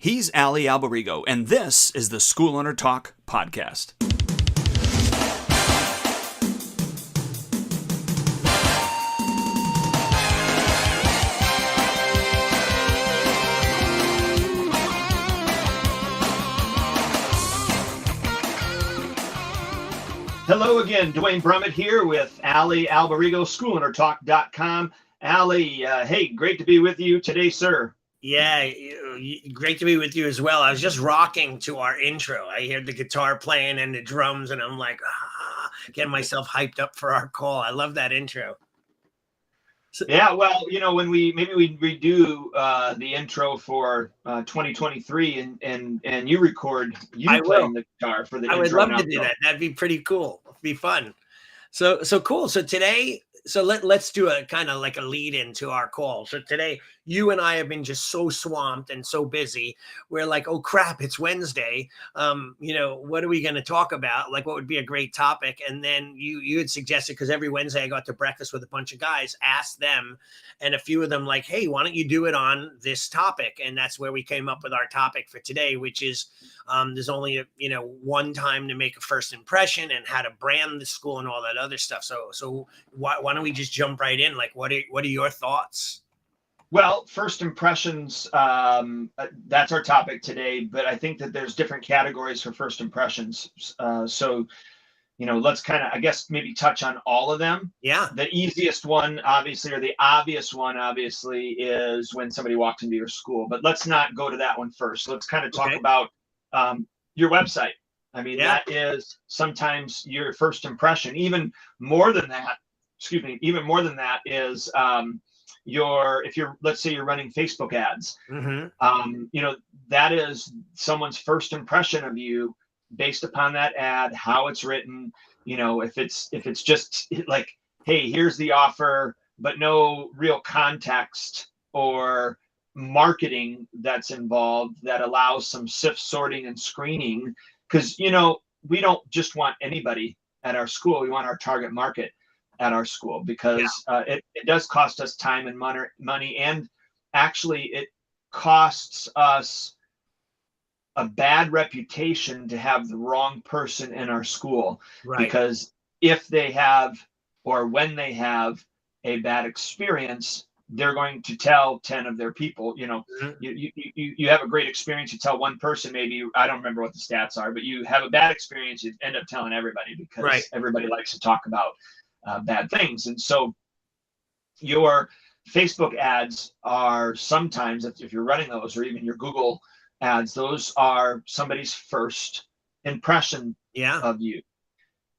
He's Ali Alberigo, and this is the School Owner Talk podcast. Hello again, Dwayne Brummett here with Ali Alberigo, SchoolOwnerTalk.com. Ali, hey, great to be with you today, sir. Yeah, great to be with you as well. I was just rocking to our intro. I hear the guitar playing and the drums, and I'm like, getting myself hyped up for our call. I love that intro. Yeah, well, you know, when we redo the intro for 2023, and you record playing the guitar for the intro. I would love to do that. That'd be pretty cool. It'd be fun. So cool. So today, let's do a kind of like a lead into our call. So today, you and I have been just so swamped and so busy. We're like, oh crap, it's Wednesday. What are we going to talk about? Like, what would be a great topic? And then you had suggested, because every Wednesday I got to breakfast with a bunch of guys, asked them, and a few of them like, hey, why don't you do it on this topic? And that's where we came up with our topic for today, which is there's only one time to make a first impression and how to brand the school and all that other stuff. So why don't we just jump right in? Like, what are your thoughts? Well, first impressions, that's our topic today, but I think that there's different categories for first impressions. Let's kind of, I guess, maybe touch on all of them. Yeah. The easiest one, obviously, or the obvious one, obviously, is when somebody walks into your school. But let's not go to that one first. Let's kind of talk about your website. I mean, that is sometimes your first impression. Even more than that is let's say you're running Facebook ads, that is someone's first impression of you based upon that ad, how it's written. If it's just like, hey, here's the offer, but no real context or marketing that's involved that allows some sift sorting and screening, because we don't just want anybody at our school. We want our target market at our school, because it does cost us time and money, and actually it costs us a bad reputation to have the wrong person in our school. Right. Because if they have, or when they have a bad experience, they're going to tell 10 of their people. You have a great experience, you tell one person, maybe, I don't remember what the stats are, but you have a bad experience, you end up telling everybody, because everybody likes to talk about bad things. And so your Facebook ads are sometimes, if you're running those, or even your Google ads, those are somebody's first impression of you.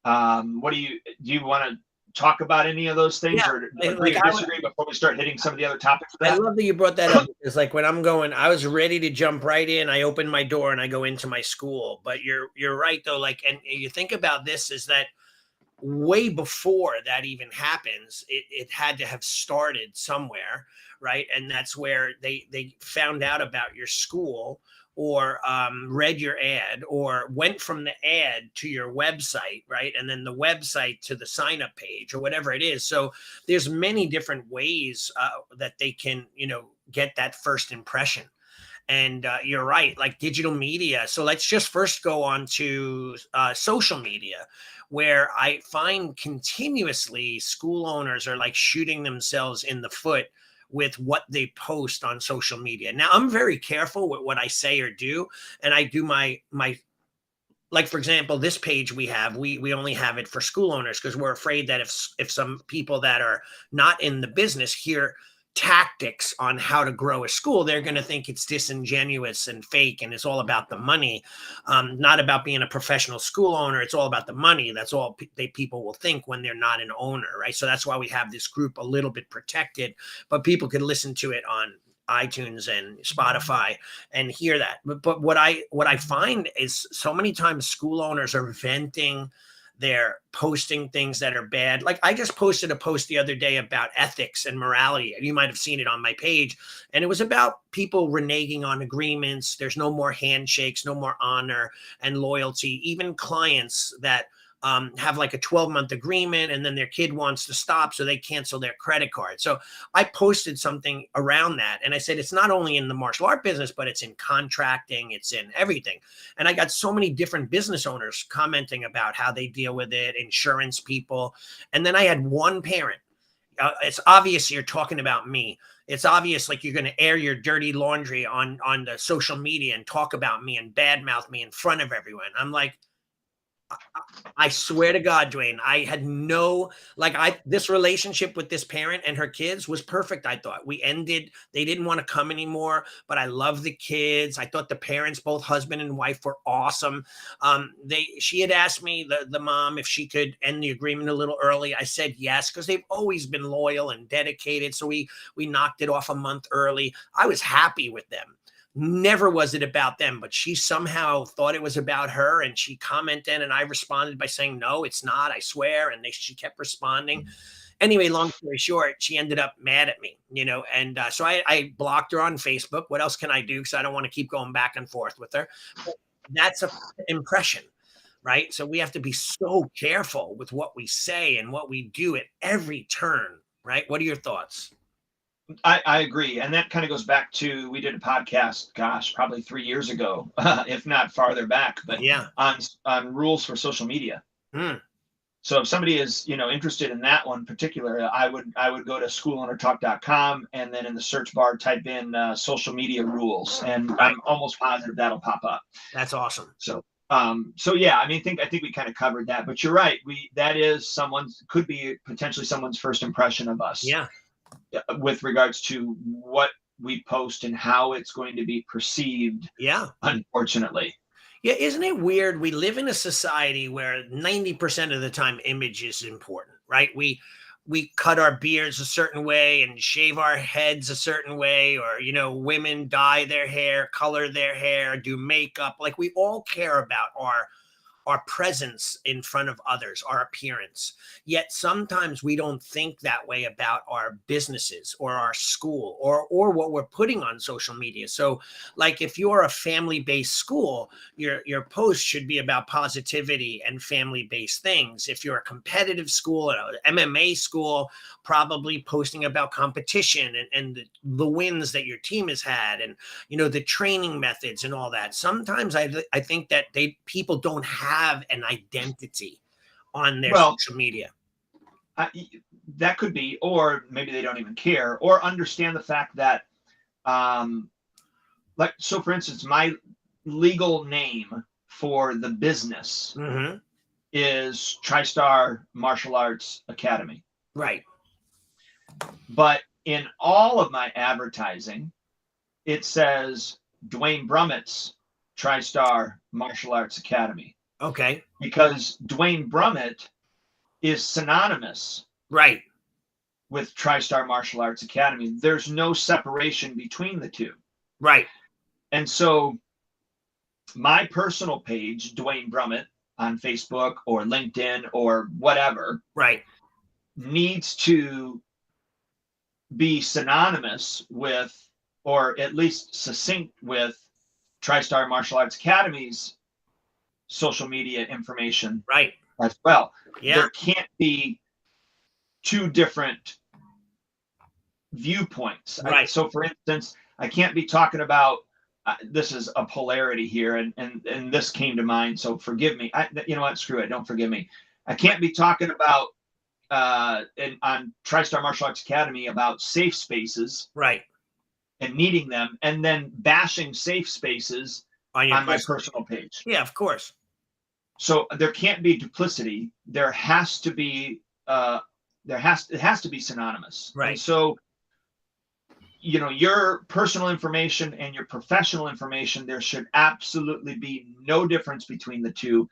Do you want to talk about any of those things, or agree or disagree before we start hitting some of the other topics? I love that you brought that up. It's like when I was ready to jump right in, I open my door and I go into my school. But you're right though. Like, and you think about this, is that way before that even happens, it had to have started somewhere, right? And that's where they found out about your school, or read your ad, or went from the ad to your website, right? And then the website to the sign up page, or whatever it is. So there's many different ways that they can, get that first impression. And you're right, like digital media. So let's just first go on to social media, where I find continuously school owners are like shooting themselves in the foot with what they post on social media. Now, I'm very careful with what I say or do. And I do my like, for example, this page we have, we only have it for school owners, because we're afraid that if some people that are not in the business hear tactics on how to grow a school, they're going to think it's disingenuous and fake, and it's all about the money, not about being a professional school owner. It's all about the money. That's all people will think when they're not an owner, right? So that's why we have this group a little bit protected, but people can listen to it on iTunes and Spotify and hear that. But what I find is so many times school owners are venting. They're posting things that are bad. Like, I just posted a post the other day about ethics and morality. You might have seen it on my page. And it was about people reneging on agreements. There's no more handshakes, no more honor and loyalty. Even clients that have like a 12-month agreement, and then their kid wants to stop, so they cancel their credit card. So I posted something around that, and I said it's not only in the martial art business, but it's in contracting, it's in everything. And I got so many different business owners commenting about how they deal with it, insurance people. And then I had one parent. It's obvious you're talking about me. It's obvious like you're going to air your dirty laundry on the social media and talk about me and badmouth me in front of everyone. I'm like, I swear to God, Dwayne, I had no, this relationship with this parent and her kids was perfect. I thought we ended, they didn't want to come anymore, but I love the kids. I thought the parents, both husband and wife, were awesome. She had asked me, the mom, if she could end the agreement a little early. I said yes, because they've always been loyal and dedicated. So we knocked it off a month early. I was happy with them. Never was it about them, but she somehow thought it was about her, and she commented, and I responded by saying, no, it's not, I swear. And she kept responding. Anyway, long story short, she ended up mad at me, and so I blocked her on Facebook. What else can I do? Because I don't want to keep going back and forth with her. But that's an impression, right? So we have to be so careful with what we say and what we do at every turn, right? What are your thoughts? I agree. And that kind of goes back to, we did a podcast, gosh, probably 3 years ago, if not farther back, but yeah, on rules for social media. So if somebody is, interested in that one particular, I would go to schoolownertalk.com, and then in the search bar, type in social media rules, and I'm almost positive that'll pop up. That's awesome. So yeah, I think we kind of covered that, but you're right. That is could be potentially someone's first impression of us. Yeah. With regards to what we post and how it's going to be perceived. Yeah. Unfortunately. Yeah. Isn't it weird? We live in a society where 90% of the time image is important, right? We cut our beards a certain way and shave our heads a certain way, or, women dye their hair, color their hair, do makeup. Like, we all care about our presence in front of others, our appearance. Yet sometimes we don't think that way about our businesses or our school or what we're putting on social media. So like, if you're a family-based school, your post should be about positivity and family-based things. If you're a competitive school, an MMA school, probably posting about competition and the wins that your team has had, and the training methods and all that. Sometimes I think that people don't have an identity on their social media. That could be, or maybe they don't even care, or understand the fact that, so for instance, my legal name for the business is TriStar Martial Arts Academy. Right. But in all of my advertising, it says Dwayne Brummett's TriStar Martial Arts Academy. Okay. Because Dwayne Brummett is synonymous, right, with TriStar Martial Arts Academy. There's no separation between the two. Right. And so my personal page, Dwayne Brummett, on Facebook or LinkedIn or whatever, right, needs to be synonymous with, or at least succinct with, TriStar Martial Arts Academy's social media information, right, as well. Yeah. There can't be two different viewpoints. Right. So for instance, I can't be talking about, this is a polarity here, and this came to mind, so forgive me. You know what, screw it, don't forgive me. I can't be talking about on TriStar Martial Arts Academy about safe spaces, right, and needing them, and then bashing safe spaces on my personal page. Yeah, of course. So there can't be duplicity. There has to be it has to be synonymous. Right. And so, your personal information and your professional information, there should absolutely be no difference between the two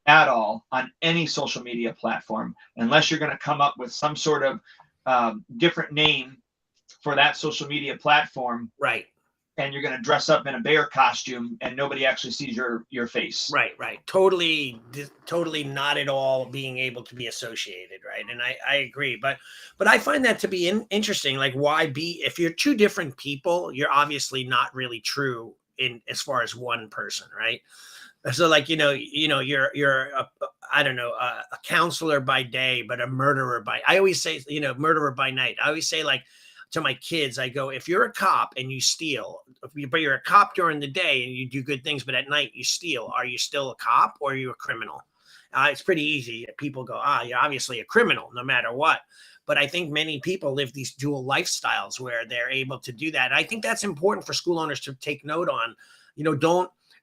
at all on any social media platform, unless you're going to come up with some sort of different name for that social media platform. Right. And you're going to dress up in a bear costume and nobody actually sees your face. Right. Totally not at all being able to be associated. Right. And I agree. But I find that to be interesting. Like, why if you're two different people, you're obviously not really true in as far as one person. Right. So like, you're I don't know, a counselor by day, but a murderer by, I always say, murderer by night. I always say, like, to my kids, I go, if you're a cop and you steal, but you're a cop during the day and you do good things, but at night you steal, are you still a cop or are you a criminal? It's pretty easy. People go, you're obviously a criminal no matter what. But I think many people live these dual lifestyles where they're able to do that. I think that's important for school owners to take note on.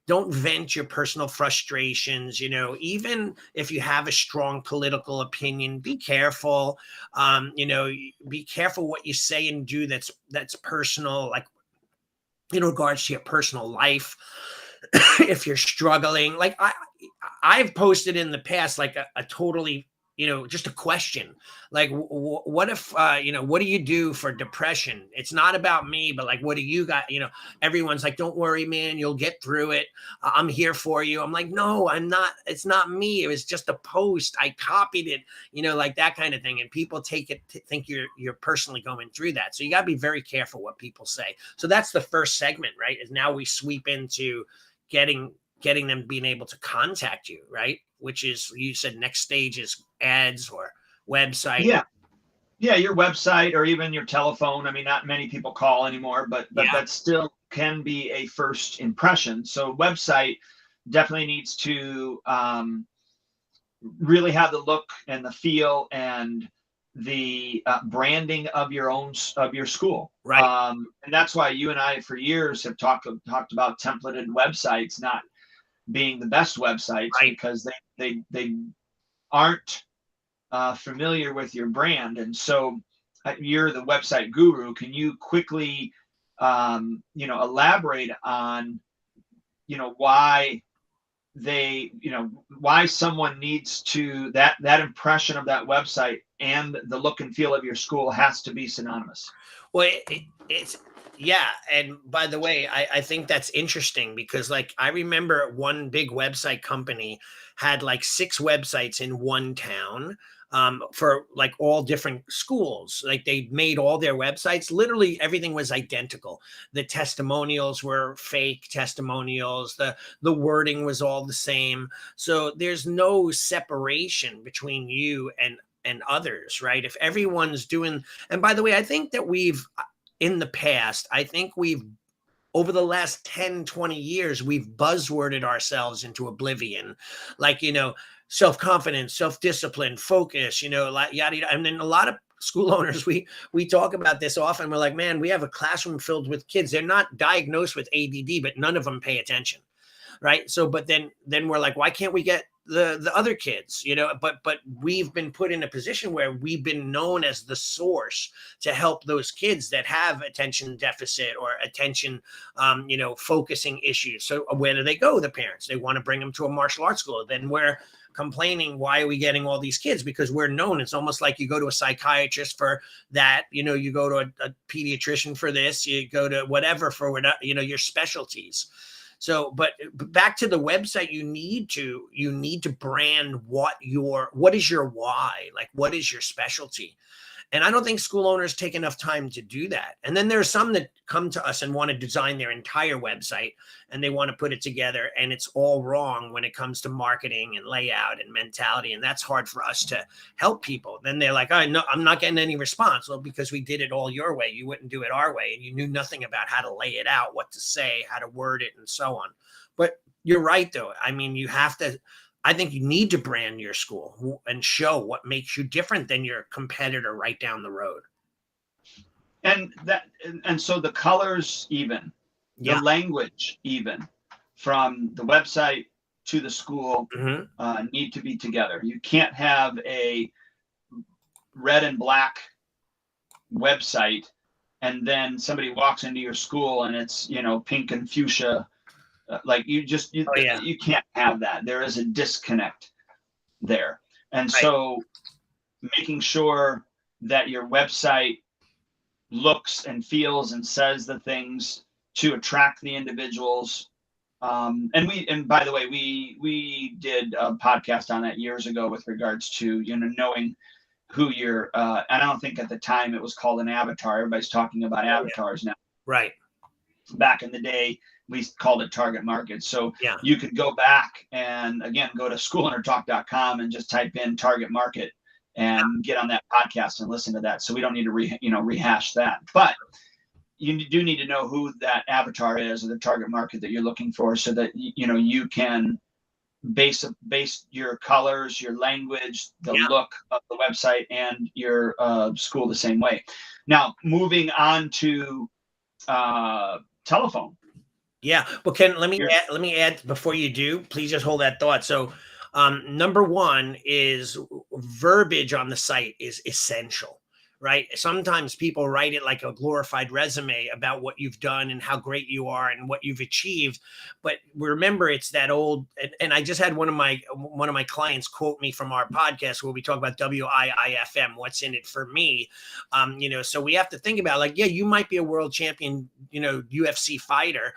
Don't vent your personal frustrations. Even if you have a strong political opinion, be careful. Be careful what you say and do that's personal, like in regards to your personal life. If you're struggling, like I've posted in the past, like a totally, just a question, like, what if, what do you do for depression? It's not about me, but like, what do you got? Everyone's like, don't worry, man, you'll get through it. I'm here for you. I'm like, no, I'm not. It's not me. It was just a post. I copied it, like that kind of thing. And people take it to think you're personally going through that. So you got to be very careful what people say. So that's the first segment, right? Is now we sweep into getting them being able to contact you, right? Which is, you said next stage is ads or website. Yeah, your website or even your telephone. I mean, not many people call anymore, but that still can be a first impression. So website definitely needs to really have the look and the feel and the branding of your school. Right. And that's why you and I for years have talked about templated websites not being the best websites, right, because they aren't familiar with your brand. And so you're the website guru. Can you quickly elaborate on why why someone needs to, that impression of that website and the look and feel of your school has to be synonymous? Well, it's, yeah. And by the way, I think that's interesting because, like, I remember one big website company had like 6 websites in one town, for like all different schools. Like, they made all their websites, literally everything was identical. The testimonials were fake testimonials. The wording was all the same. So there's no separation between you and others, right? If everyone's doing, and by the way, I think that in the past, I think over the last 10, 20 years, we've buzzworded ourselves into oblivion. Like, self-confidence, self-discipline, focus, like yada, yada. And then a lot of school owners, we talk about this often. We're like, man, we have a classroom filled with kids. They're not diagnosed with ADD, but none of them pay attention. Right. So, but then we're like, why can't we get the other kids, but we've been put in a position where we've been known as the source to help those kids that have attention deficit or attention, focusing issues. So where do they go? The parents, they want to bring them to a martial arts school. Then we're complaining, why are we getting all these kids? Because we're known. It's almost like you go to a psychiatrist for that, you go to a pediatrician for this, you go to whatever for, your specialties. So, but back to the website, you need to brand what is your why, like what is your specialty. And I don't think school owners take enough time to do that. And then there's some that come to us and want to design their entire website and they want to put it together, and it's all wrong when it comes to marketing and layout and mentality. And that's hard for us to help people. Then they're like, oh, no, I'm not getting any response. Well, because we did it all your way. You wouldn't do it our way. And you knew nothing about how to lay it out, what to say, how to word it, and so on. But you're right, though. I mean, I think you need to brand your school and show what makes you different than your competitor right down the road. And so the colors, even the language, even from the website to the school, need to be together. You can't have a red and black website and then somebody walks into your school and it's, pink and fuchsia. You can't have that. There is a disconnect there. And so making sure that your website looks and feels and says the things to attract the individuals. And by the way, we did a podcast on that years ago with regards to, knowing who you're, and I don't think at the time it was called an avatar. Everybody's talking about avatars now. Right. Back in the day, we called it target market. So Yeah. you could go back and again, go to schoolownertalk.com and just type in target market and get on that podcast and listen to that. So we don't need to rehash that, but you do need to know who that avatar is or the target market that you're looking for, so that you can base your colors, your language, the look of the website, and your school the same way. Now, moving on to telephone. Yeah. Well, Ken, let me add before you do, please just hold that thought. So number one is verbiage on the site is essential, right? Sometimes people write it like a glorified resume about what you've done and how great you are and what you've achieved. But remember, it's that old, and I just had one of my clients quote me from our podcast where we talk about WIIFM, what's in it for me. So we have to think about, like, yeah, you might be a world champion, UFC fighter.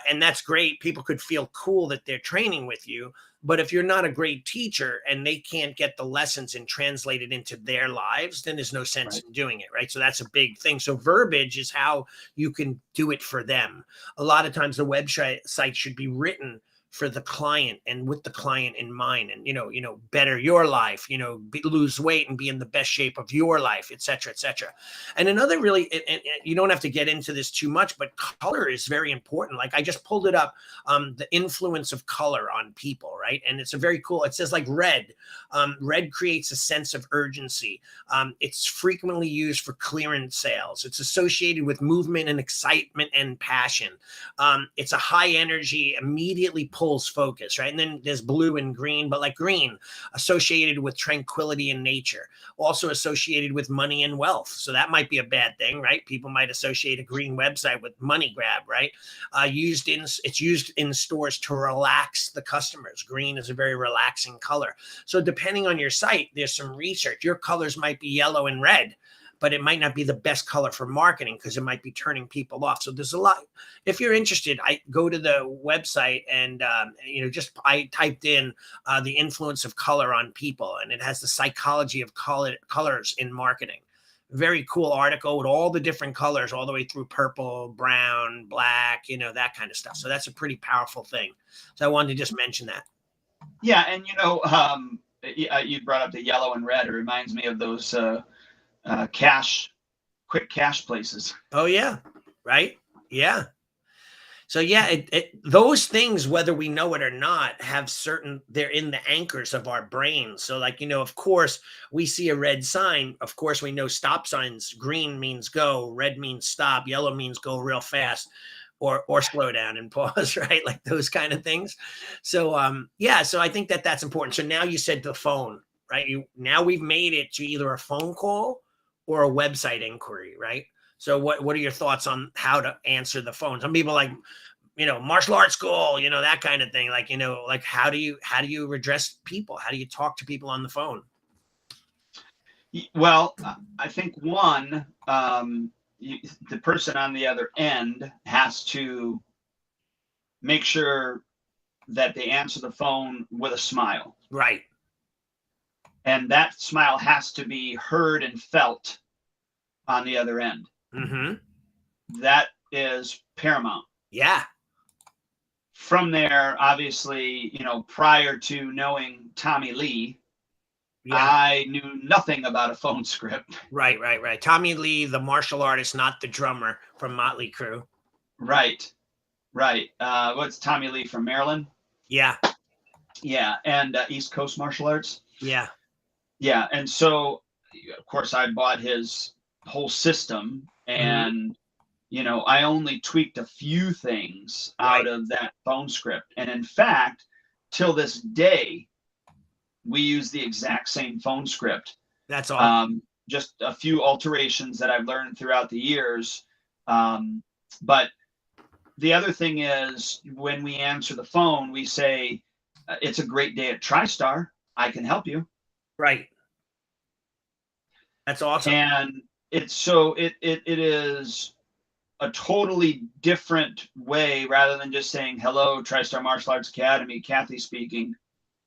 And that's great. People could feel cool that they're training with you. But if you're not a great teacher and they can't get the lessons and translate it into their lives, then there's no sense in doing it, right? So that's a big thing. So verbiage is how you can do it for them. A lot of times the website should be written for the client and with the client in mind, and better your life, lose weight and be in the best shape of your life, et cetera, et cetera. And another really, and you don't have to get into this too much, but color is very important. Like I just pulled it up, the influence of color on people, right? And it's a very cool, it says like red. Red creates a sense of urgency. It's frequently used for clearance sales. It's associated with movement and excitement and passion. It's a high energy, immediately pulls focus, right? And then there's blue and green, but like green associated with tranquility and nature, also associated with money and wealth. So that might be a bad thing, right? People might associate a green website with money grab, right? It's used in stores to relax the customers. Green is a very relaxing color. So depending on your site, there's some research. Your colors might be yellow and red, but it might not be the best color for marketing because it might be turning people off. So there's a lot. If you're interested, I go to the website and, I typed in the influence of color on people, and it has the psychology of colors in marketing. Very cool article with all the different colors, all the way through purple, brown, black, that kind of stuff. So that's a pretty powerful thing. So I wanted to just mention that. Yeah. And, you brought up the yellow and red. It reminds me of those, quick cash places. Oh yeah. Right. Yeah. So yeah, those things, whether we know it or not, they're in the anchors of our brains. So like, of course we see a red sign. Of course we know stop signs. Green means go, red means stop, yellow means go real fast or slow down and pause, right? Like those kind of things. So, so I think that's important. So now you said the phone, right? Now we've made it to either a phone call or a website inquiry, right? So what are your thoughts on how to answer the phone? Some people like, martial arts school, that kind of thing. Like, like how do you address people? How do you talk to people on the phone? Well, I think one, the person on the other end has to make sure that they answer the phone with a smile. Right. And that smile has to be heard and felt on the other end. Mm-hmm. That is paramount. Yeah. From there, obviously, prior to knowing Tommy Lee, I knew nothing about a phone script. Right. Tommy Lee, the martial artist, not the drummer from Motley Crue. Right. What's Tommy Lee from Maryland? Yeah. Yeah. And East Coast Martial Arts. Yeah. Yeah. And so, of course, I bought his whole system, and, I only tweaked a few things out of that phone script. And in fact, till this day, we use the exact same phone script. That's awesome. Just a few alterations that I've learned throughout the years. But the other thing is, when we answer the phone, we say, it's a great day at TriStar. I can help you. Right. That's awesome. And it is a totally different way, rather than just saying, hello, TriStar Martial Arts Academy, Kathy speaking.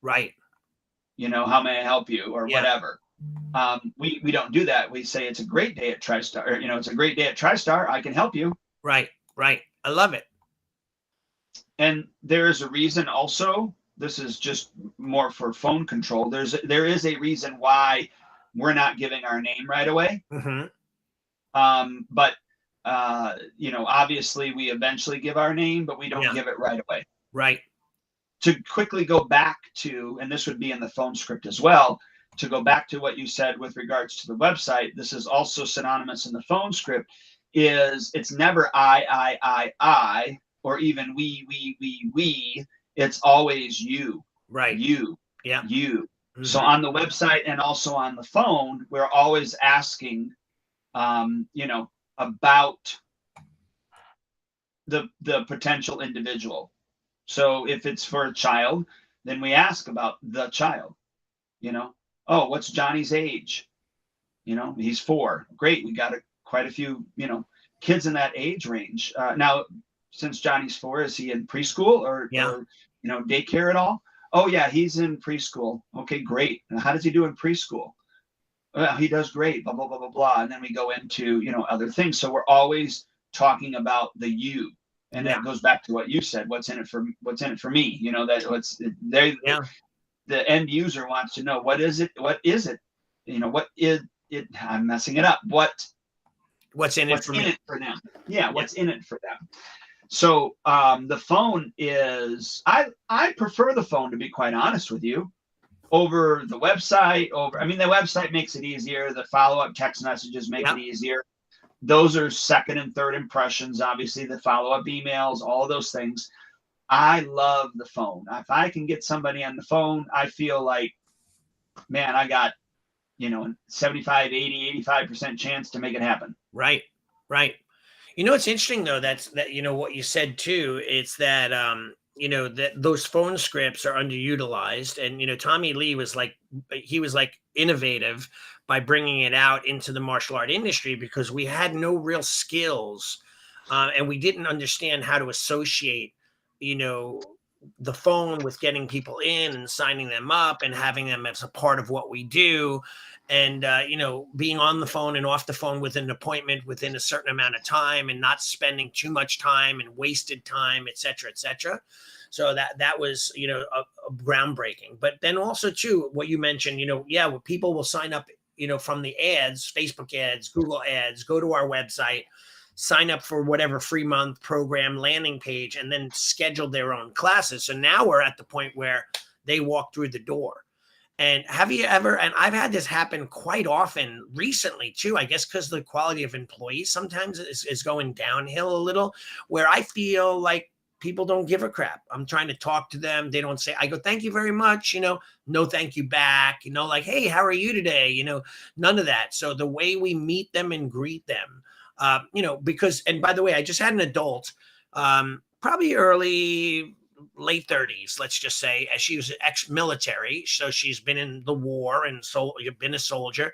Right. How may I help you, or whatever. We don't do that. We say, it's a great day at TriStar, or, it's a great day at TriStar. I can help you. Right. I love it. And there is a reason also, this is just more for phone control. There is a reason why we're not giving our name right away. Mm-hmm. But obviously we eventually give our name, but we don't give it right away. Right. To quickly go back to, and this would be in the phone script as well, to go back to what you said with regards to the website, this is also synonymous in the phone script, is it's never I, or even we. It's always you. Right. You. Yeah. You. Mm-hmm. So on the website and also on the phone, we're always asking, about the potential individual. So if it's for a child, then we ask about the child. Oh, what's Johnny's age? He's 4. Great. We got quite a few, kids in that age range. Now, since Johnny's 4, is he in preschool or daycare at all? Oh yeah, he's in preschool. Okay, great. And how does he do in preschool? Well, he does great, blah, blah, blah, blah, blah. And then we go into, other things. So we're always talking about the you. And that goes back to what you said. What's in it for me? The end user wants to know, what is it? What is it? What is it? I'm messing it up. What's in it for them? Yeah. What's in it for them? So the phone is, I prefer the phone, to be quite honest with you, over the website. The website makes it easier. The follow-up text messages make it easier. Those are second and third impressions. Obviously, the follow-up emails, all of those things. I love the phone. If I can get somebody on the phone, I feel like, man, I got, 75, 80, 85% chance to make it happen. Right. Right. It's interesting though, that what you said too, it's that, that those phone scripts are underutilized. And, Tommy Lee was like innovative by bringing it out into the martial art industry, because we had no real skills and we didn't understand how to associate, the phone with getting people in and signing them up and having them as a part of what we do. And, being on the phone and off the phone with an appointment within a certain amount of time, and not spending too much time and wasted time, et cetera, et cetera. So that was, a groundbreaking. But then also too, what you mentioned, when people will sign up, from the ads, Facebook ads, Google ads, go to our website, sign up for whatever free month program landing page, and then schedule their own classes. So now we're at the point where they walk through the door. And have you ever, and I've had this happen quite often recently too, I guess because the quality of employees sometimes is going downhill a little, where I feel like people don't give a crap. I'm trying to talk to them. They don't say, I go, thank you very much. No, thank you back, like, hey, how are you today? None of that. So the way we meet them and greet them, because, and by the way, I just had an adult, probably late 30s, let's just say, as she was ex-military. So she's been in the war and been a soldier.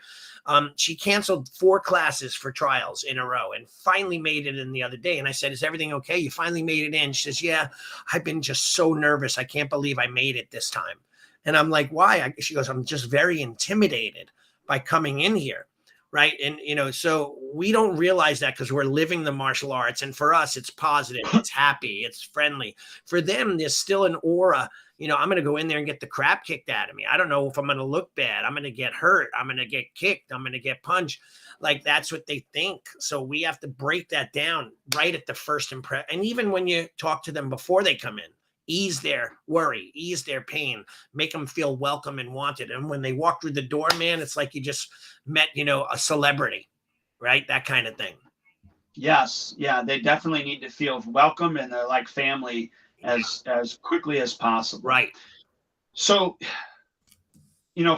She canceled 4 classes for trials in a row and finally made it in the other day. And I said, is everything okay? You finally made it in? She says, yeah, I've been just so nervous. I can't believe I made it this time. And I'm like, why? She goes, I'm just very intimidated by coming in here. Right. And, so we don't realize that because we're living the martial arts. And for us, it's positive, it's happy, it's friendly. For them, there's still an aura. I'm going to go in there and get the crap kicked out of me. I don't know if I'm going to look bad. I'm going to get hurt. I'm going to get kicked. I'm going to get punched. Like, that's what they think. So we have to break that down right at the first impression. And even when you talk to them before they come in, ease their worry, ease their pain, make them feel welcome and wanted. And when they walk through the door, man, it's like you just met, a celebrity, right? That kind of thing. Yes. Yeah. They definitely need to feel welcome, and they're like family as quickly as possible. Right. So,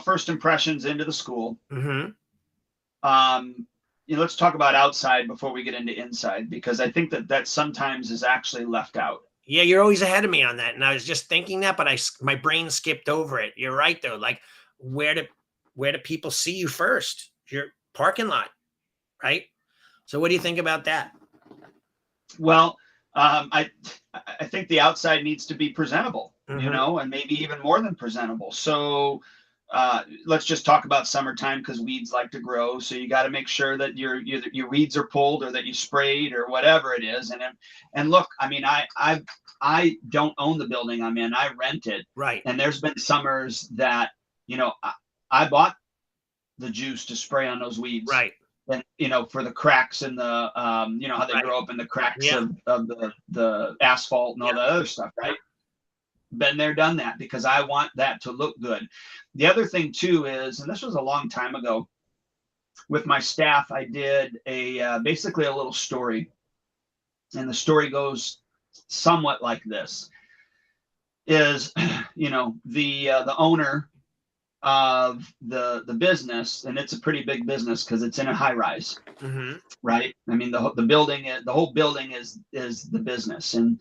first impressions into the school. Mm-hmm. Let's talk about outside before we get into inside, because I think that sometimes is actually left out. Yeah, you're always ahead of me on that. And I was just thinking that, but my brain skipped over it. You're right, though. Like, where do people see you first? Your parking lot, right? So what do you think about that? Well, I think the outside needs to be presentable, Mm-hmm. And maybe even more than presentable. So let's just talk about summertime because weeds like to grow. So you got to make sure that your weeds are pulled or that you sprayed or whatever it is. And look, I mean, I don't own the building I'm in. I rent it. Right. And there's been summers that, I bought the juice to spray on those weeds. Right. And, for the cracks in the, how they grow up in the cracks of the asphalt and all that other stuff. Right. Been there, done that, because I want that to look good. The other thing too is, and this was a long time ago, with my staff, I did basically a little story, and the story goes somewhat like this: is the owner of the business, and it's a pretty big business because it's in a high rise, right? I mean, the whole building is the business, and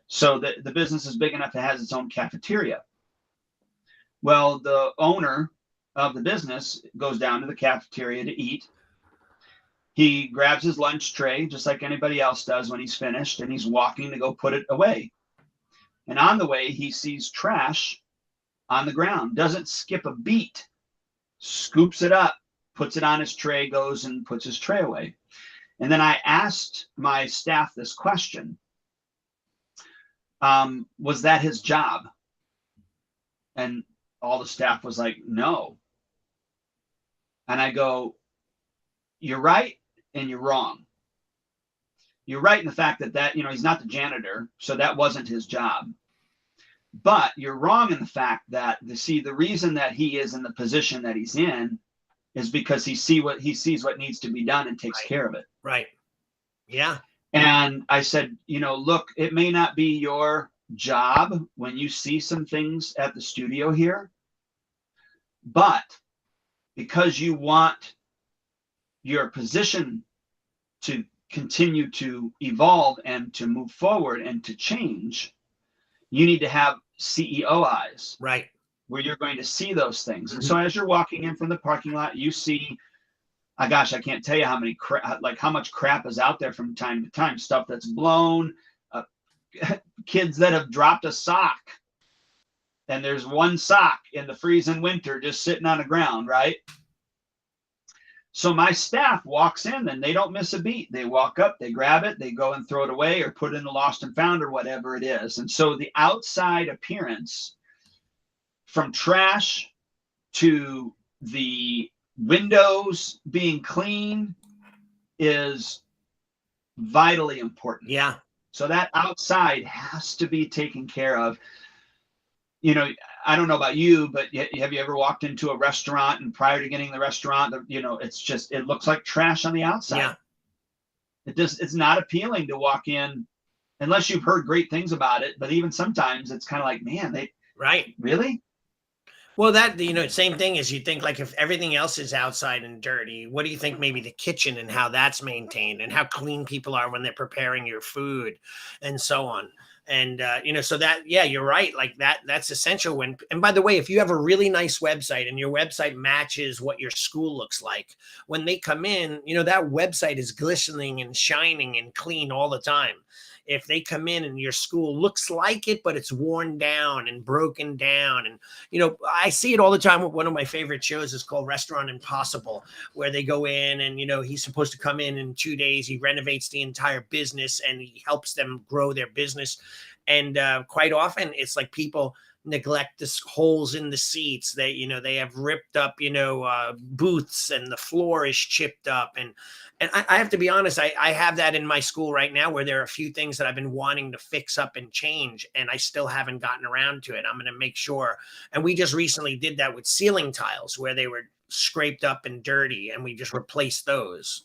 so the business is big enough it has its own cafeteria. Well, the owner of the business goes down to the cafeteria to eat. He grabs his lunch tray just like anybody else does when he's finished, and he's walking to go put it away. And on the way, he sees trash on the ground, doesn't skip a beat, scoops it up, puts it on his tray, goes and puts his tray away. And then I asked my staff this question. Was that his job? And all the staff was like, no. And I go, you're right and you're wrong. You're right in the fact that he's not the janitor, so that wasn't his job. But you're wrong in the fact that the reason that he is in the position that he's in is because he sees what needs to be done and takes care of it. Right. Yeah. And I said, look, it may not be your job when you see some things at the studio here, but because you want your position to continue to evolve and to move forward and to change, you need to have CEO eyes. Right. Where you're going to see those things. And so as you're walking in from the parking lot, you see, I can't tell you how much crap is out there from time to time. Stuff that's blown, kids that have dropped a sock, and there's one sock in the freezing winter just sitting on the ground, right? So my staff walks in and they don't miss a beat. They walk up, they grab it, they go and throw it away or put it in the lost and found or whatever it is. And so the outside appearance, from trash to the windows being clean, is vitally important. Yeah. So that outside has to be taken care of. I don't know about you, but have you ever walked into a restaurant and prior to getting the restaurant, it looks like trash on the outside. Yeah. It's not appealing to walk in unless you've heard great things about it. But even sometimes it's kind of like, man, right. Really? Well, that, same thing as you think, like, if everything else is outside and dirty, what do you think maybe the kitchen and how that's maintained and how clean people are when they're preparing your food and so on. And, so that, yeah, you're right. Like that's essential and by the way, if you have a really nice website and your website matches what your school looks like, when they come in, that website is glistening and shining and clean all the time. If they come in and your school looks like it, but it's worn down and broken down. And, I see it all the time. One of my favorite shows is called Restaurant Impossible, where they go in and, he's supposed to come in 2 days. He renovates the entire business and he helps them grow their business. And quite often it's like people neglect the holes in the seats. They have ripped up, booths and the floor is chipped up. And I have to be honest, I have that in my school right now where there are a few things that I've been wanting to fix up and change, and I still haven't gotten around to it. I'm going to make sure. And we just recently did that with ceiling tiles where they were scraped up and dirty, and we just replaced those.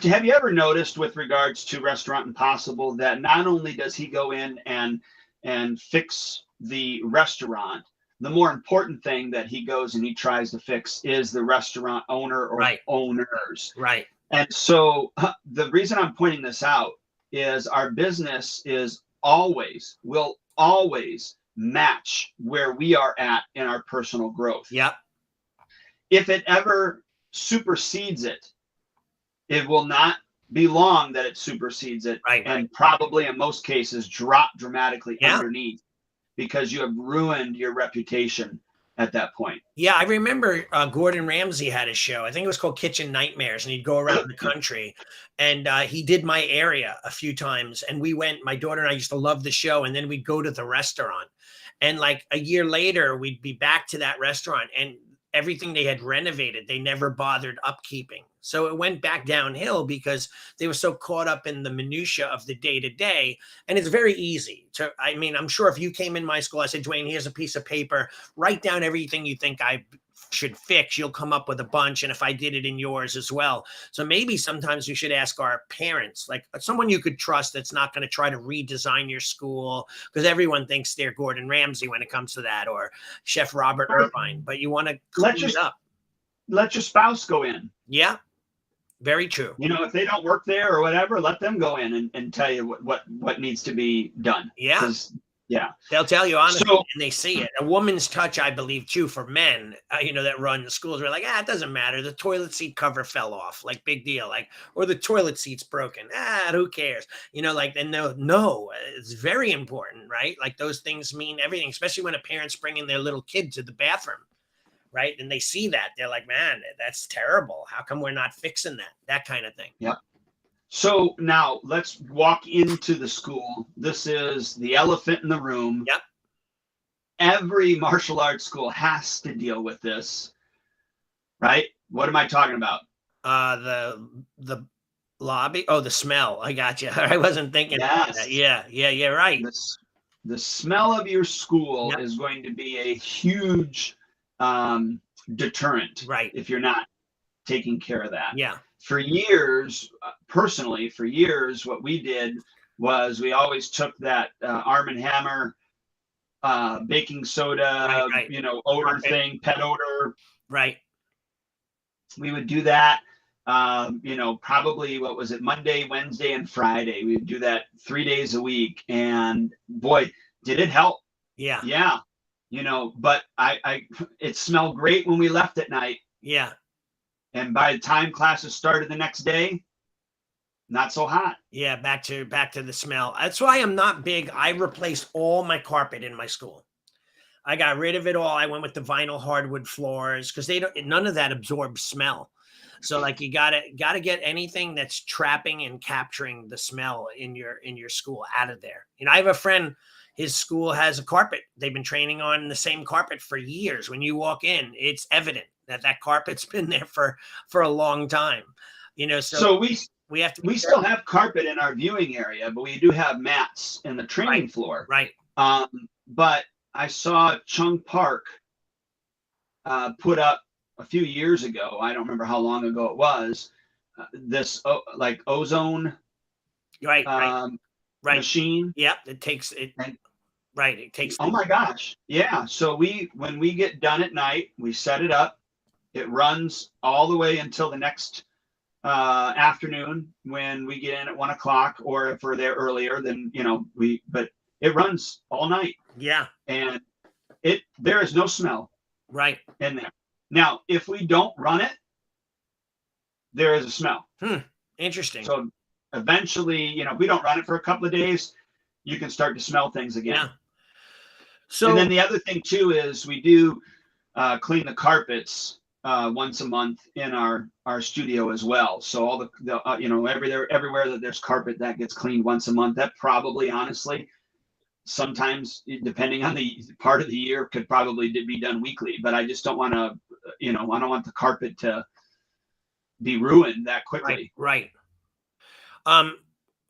Have you ever noticed with regards to Restaurant Impossible that not only does he go in and fix the restaurant, the more important thing that he goes and he tries to fix is the restaurant owner or owners. Right. And so the reason I'm pointing this out is our business will always match where we are at in our personal growth. Yep. If it ever supersedes it, it will not be long that it supersedes it. Right. And probably in most cases drop dramatically underneath, because you have ruined your reputation at that point. Yeah, I remember Gordon Ramsay had a show. I think it was called Kitchen Nightmares, and he'd go around the country. And he did my area a few times. And we went, my daughter and I used to love the show. And then we'd go to the restaurant. And like a year later, we'd be back to that restaurant. And everything they had renovated, they never bothered upkeeping. So it went back downhill because they were so caught up in the minutia of the day to day. And it's very easy to, I mean, I'm sure if you came in my school, I said, Dwayne, here's a piece of paper, write down everything you think I should fix. You'll come up with a bunch. And if I did it in yours as well. So maybe sometimes we should ask our parents, like someone you could trust that's not going to try to redesign your school, because everyone thinks they're Gordon Ramsay when it comes to that, or Chef Robert Irvine, but you want to clean it up. Let your spouse go in. Yeah. Very true. You know, if they don't work there or whatever, let them go in and tell you what needs to be done. Yeah. Yeah. They'll tell you honestly, and they see it. A woman's touch, I believe, too, for men, you know, that run the schools, we're like, it doesn't matter. The toilet seat cover fell off, like big deal. Like, or the toilet seat's broken. Who cares? You know, like, and no, it's very important, right? Like those things mean everything, especially when a parent's bringing their little kid to the bathroom. Right. And they see that. They're like, man, that's terrible. How come we're not fixing that? That kind of thing. Yep. So now let's walk into the school. This is the elephant in the room. Yep. Every martial arts school has to deal with this. Right. What am I talking about? The lobby. Oh, the smell. I got you. I wasn't thinking about that. Yeah. Right. The smell of your school is going to be a huge deterrent, right? If you're not taking care of that. Yeah. For years, personally, what we did was we always took that Arm & Hammer baking soda, right. You know, odor thing, pet odor. Right. We would do that. You know, probably what was it, Monday, Wednesday, and Friday. We would do that 3 days a week, and boy, did it help. Yeah. Yeah. You know, but it smelled great when we left at night. Yeah. And by the time classes started the next day, not so hot. Yeah, back to the smell. That's why I'm not big. I replaced all my carpet in my school. I got rid of it all. I went with the vinyl hardwood floors because none of that absorbs smell. So like you gotta get anything that's trapping and capturing the smell in your school out of there. You know, I have a friend. His school has a carpet. They've been training on the same carpet for years. When you walk in, it's evident that carpet's been there for a long time. You know, so we have to. We still have carpet in our viewing area, but we do have mats in the training floor. Right. But I saw Chung Park put up a few years ago. I don't remember how long ago it was. This like ozone. Right. Machine. Yeah, it takes it. Right, it takes. Oh my gosh, yeah. So when we get done at night, we set it up. It runs all the way until the next afternoon when we get in at 1 o'clock, or if we're there earlier, then you know but it runs all night. Yeah, and there is no smell. Right in there. Now, if we don't run it, there is a smell. Interesting. So eventually, you know, if we don't run it for a couple of days, you can start to smell things again. Yeah. So, and then the other thing too is we do clean the carpets once a month in our studio as well. So all the you know, everywhere that there's carpet, that gets cleaned once a month. That probably, honestly, sometimes depending on the part of the year, could probably be done weekly. But I just don't want to, you know, I don't want the carpet to be ruined that quickly. Right.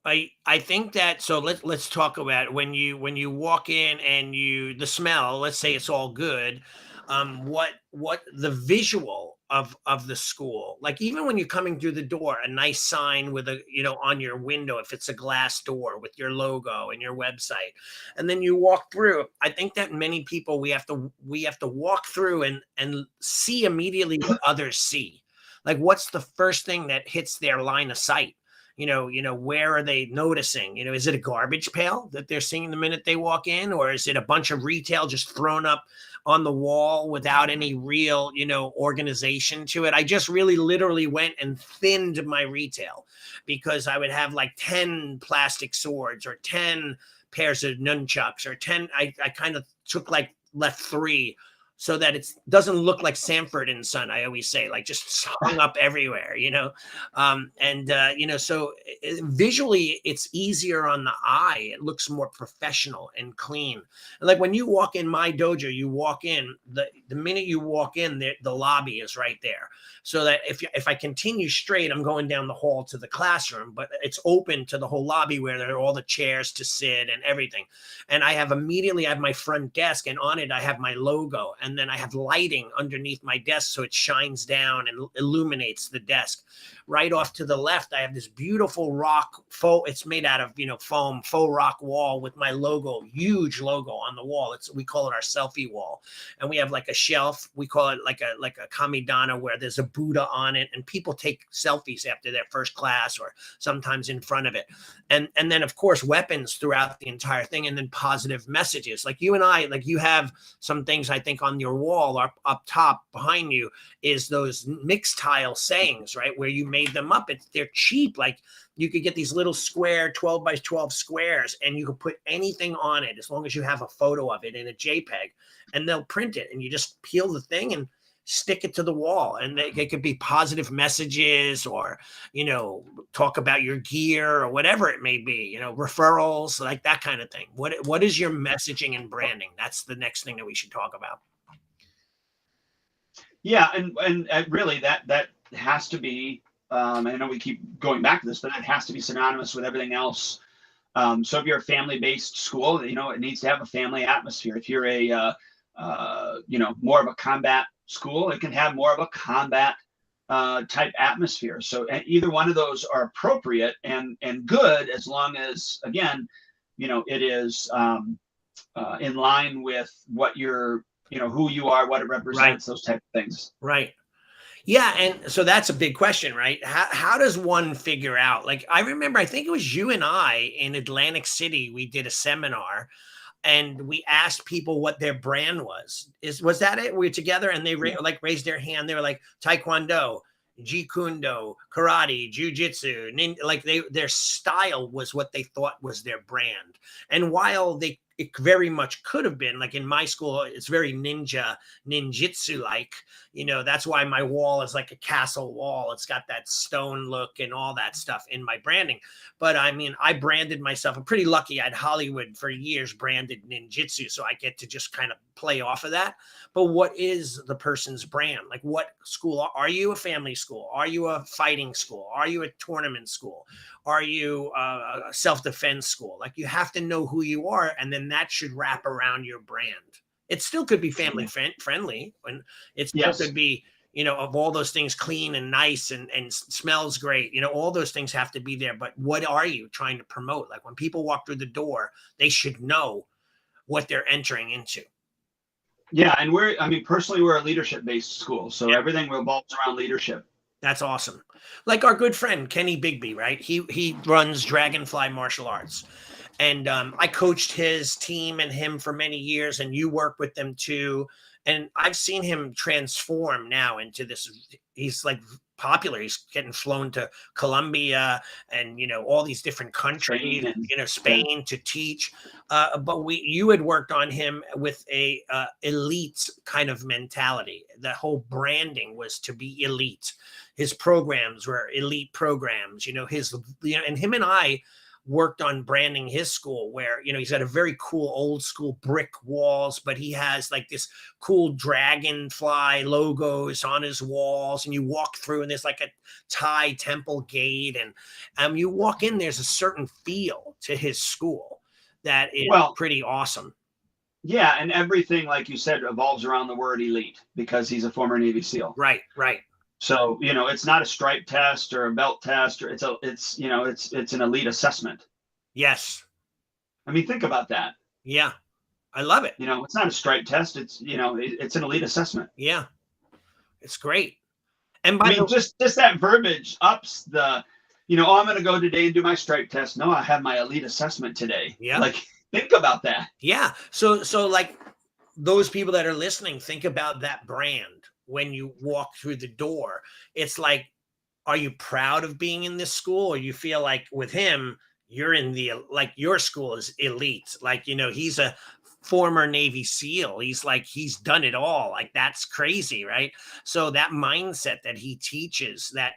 I think that, so let's talk about when you walk in and the smell, let's say it's all good. What the visual of the school, like even when you're coming through the door, a nice sign with on your window, if it's a glass door with your logo and your website, and then you walk through. I think that many people, we have to walk through and see immediately what others see. Like, what's the first thing that hits their line of sight? You know, where are they noticing? You know, is it a garbage pail that they're seeing the minute they walk in, or is it a bunch of retail just thrown up on the wall without any real, organization to it? I just really literally went and thinned my retail because I would have like 10 plastic swords or 10 pairs of nunchucks or 10. I kind of left 3 so that it doesn't look like Sanford and Son. I always say, like, just hung up everywhere, so visually it's easier on the eye. It looks more professional and clean. And like when you walk in my dojo, you walk in, the minute you walk in, the lobby is right there. So that if I continue straight, I'm going down the hall to the classroom, but it's open to the whole lobby where there are all the chairs to sit and everything. And I have my front desk, and on it I have my logo, and then I have lighting underneath my desk so it shines down and illuminates the desk. Right off to the left, I have this beautiful rock it's made out of foam, faux rock wall with my logo, huge logo on the wall. We call it our selfie wall. And we have like a shelf, we call it like a kamidana, where there's a Buddha on it, and people take selfies after their first class or sometimes in front of it. And then of course weapons throughout the entire thing, and then positive messages. Like you and I, like you have some things I think on your wall up top behind you is those mixed tile sayings, right? Where you made them up. They're cheap. Like you could get these little square 12 by 12 squares, and you could put anything on it as long as you have a photo of it in a JPEG, and they'll print it, and you just peel the thing and stick it to the wall. And they could be positive messages, or talk about your gear or whatever it may be, referrals, like that kind of thing. What is your messaging and branding? That's the next thing that we should talk about. Yeah, and really that has to be, I know we keep going back to this, but that has to be synonymous with everything else. So if you're a family-based school, it needs to have a family atmosphere. If you're a more of a combat school, it can have more of a combat type atmosphere. So either one of those are appropriate and good, as long as, again, it is in line with what you're, who you are, what it represents, right. Those type of things. Right. Yeah. And so that's a big question, right? How does one figure out? Like, I remember, I think it was you and I in Atlantic City, we did a seminar, and we asked people what their brand was. Was that it? We were together, and they raised their hand. They were like Taekwondo, Jeet Kune Do, karate, jujitsu, like their style was what they thought was their brand. And while it very much could have been, like in my school, it's very ninjitsu like, that's why my wall is like a castle wall. It's got that stone look and all that stuff in my branding. But I mean, I branded myself. I'm pretty lucky. I had Hollywood for years branded ninjitsu, so I get to just kind of play off of that. But what is the person's brand? Like, what school are you? A family school? Are you a fighting school? Are you a tournament school? Are you a self-defense school? Like, you have to know who you are, and then that should wrap around your brand. It still could be family friendly, and it still could be, of all those things, clean and nice and smells great. All those things have to be there. But what are you trying to promote? Like, when people walk through the door, they should know what they're entering into. Yeah. And personally, we're a leadership-based school. So everything revolves around leadership. That's awesome. Like our good friend, Kenny Bigby, right? He runs Dragonfly Martial Arts. And I coached his team and him for many years, and you work with them too. And I've seen him transform now into this. He's like popular. He's getting flown to Colombia and, all these different countries, Spain to teach. But you had worked on him with a elite kind of mentality. The whole branding was to be elite. His programs were elite programs, and him and I worked on branding his school, where he's got a very cool old school brick walls, but he has like this cool dragonfly logos on his walls, and you walk through and there's like a Thai temple gate, and you walk in, there's a certain feel to his school that is pretty awesome. Yeah, and everything, like you said, revolves around the word elite, because he's a former Navy SEAL. Right. So, it's not a stripe test or a belt test, or it's an elite assessment. Yes. I mean, think about that. Yeah. I love it. It's not a stripe test. It's, it's an elite assessment. Yeah. It's great. And just that verbiage ups the, I'm going to go today and do my stripe test. No, I have my elite assessment today. Yeah. Like, think about that. Yeah. So like those people that are listening, think about that brand. When you walk through the door, it's like, are you proud of being in this school, or you feel like with him, you're in your school is elite? Like, he's a former Navy SEAL. He's done it all. Like, that's crazy, right? So that mindset that he teaches, that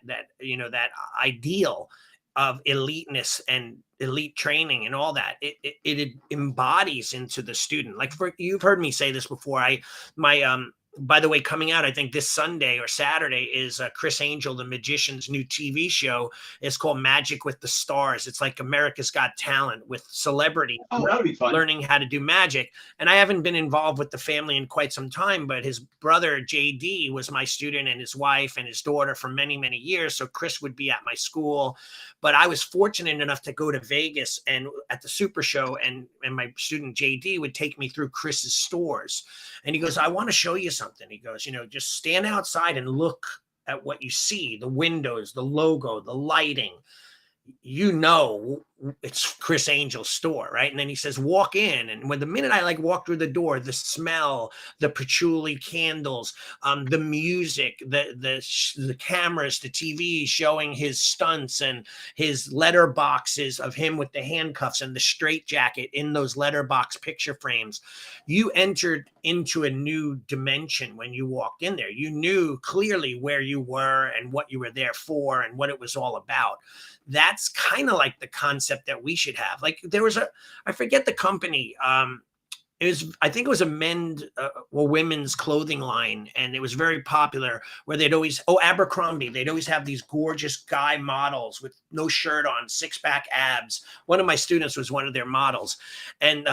ideal of eliteness and elite training and all that, it embodies into the student. Like, you've heard me say this before. By the way, coming out, I think this Sunday or Saturday, is Chris Angel, the magician's new TV show. It's called Magic with the Stars. It's like America's Got Talent with celebrity that'll be fun. learning how to do magic. And I haven't been involved with the family in quite some time, but his brother, JD, was my student, and his wife and his daughter for many, many years. So Chris would be at my school. But I was fortunate enough to go to Vegas and at the Super Show, and my student JD would take me through Chris's stores. And he goes, I want to show you something. He goes, just stand outside and look at what you see, the windows, the logo, the lighting. It's Chris Angel's store, right? And then he says, walk in. And the minute I walk through the door, the smell, the patchouli candles, the music, the cameras, the TV showing his stunts and his letter boxes of him with the handcuffs and the straitjacket in those letterbox picture frames. You entered into a new dimension when you walked in there. You knew clearly where you were and what you were there for and what it was all about. That's kind of like the concept that we should have. Like, there was I forget the company. I think it was a women's clothing line, and it was very popular, where Abercrombie, they'd always have these gorgeous guy models with no shirt on, 6-pack abs. One of my students was one of their models, and